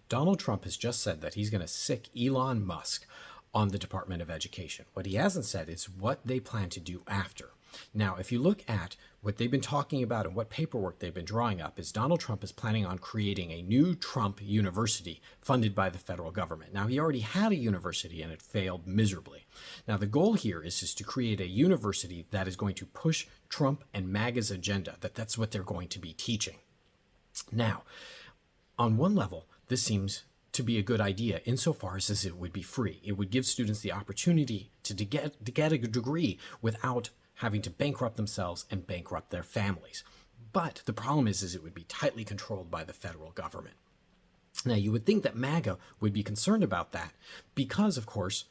Donald Trump has just said that he's going to sick Elon Musk on the Department of Education. What he hasn't said is what they plan to do after. Now, if you look at what they've been talking about and what paperwork they've been drawing up, is Donald Trump is planning on creating a new Trump university funded by the federal government. Now, he already had a university and it failed miserably. Now, the goal here is to create a university that is going to push Trump and MAGA's agenda, that's what they're going to be teaching. Now, on one level, this seems to be a good idea insofar as it would be free. It would give students the opportunity to get a degree without having to bankrupt themselves and bankrupt their families. But the problem is it would be tightly controlled by the federal government. Now, you would think that MAGA would be concerned about that because, of course,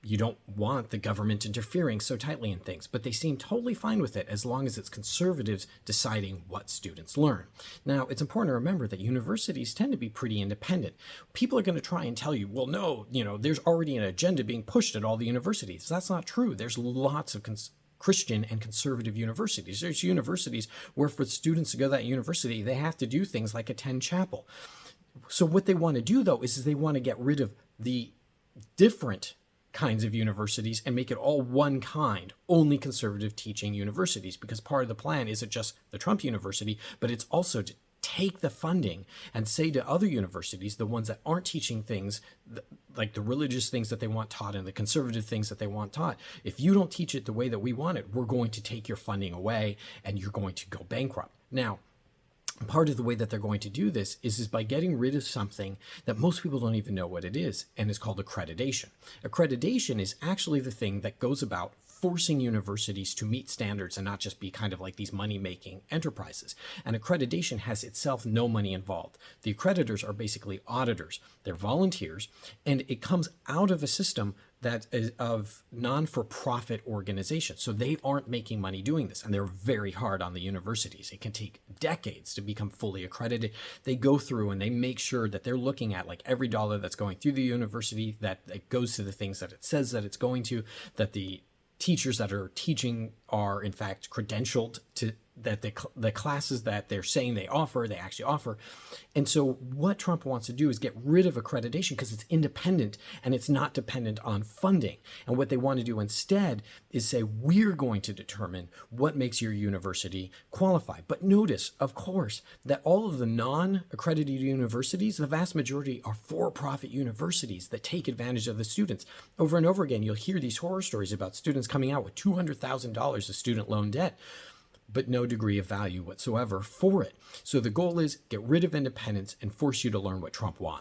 you don't want the government interfering so tightly in things, but they seem totally fine with it as long as it's conservatives deciding what students learn. Now, it's important to remember that universities tend to be pretty independent. People are going to try and tell you, well, no, there's already an agenda being pushed at all the universities. That's not true. There's lots of Christian and conservative universities. There's universities where for students to go to that university, they have to do things like attend chapel. So what they want to do, though, is they want to get rid of the different kinds of universities and make it all one kind, only conservative teaching universities, because part of the plan isn't just the Trump university, but it's also to take the funding and say to other universities, the ones that aren't teaching things like the religious things that they want taught and the conservative things that they want taught, if you don't teach it the way that we want it, we're going to take your funding away and you're going to go bankrupt. Now, part of the way that they're going to do this is by getting rid of something that most people don't even know what it is, and it's called accreditation. Accreditation is actually the thing that goes about forcing universities to meet standards and not just be kind of like these money-making enterprises. And accreditation has itself no money involved. The accreditors are basically auditors. They're volunteers, and it comes out of a system that is of non-for-profit organizations. So they aren't making money doing this, and they're very hard on the universities. It can take decades to become fully accredited. They go through and they make sure that they're looking at like every dollar that's going through the university, that it goes to the things that it says that it's going to, that the teachers that are teaching are in fact credentialed to, that the classes that they're saying they offer, they actually offer. And so what Trump wants to do is get rid of accreditation because it's independent and it's not dependent on funding. And what they want to do instead is say, we're going to determine what makes your university qualify. But notice, of course, that all of the non-accredited universities, the vast majority are for-profit universities that take advantage of the students. Over and over again, you'll hear these horror stories about students coming out with $200,000 of student loan debt, but no degree of value whatsoever for it. So the goal is get rid of independence and force you to learn what Trump wants.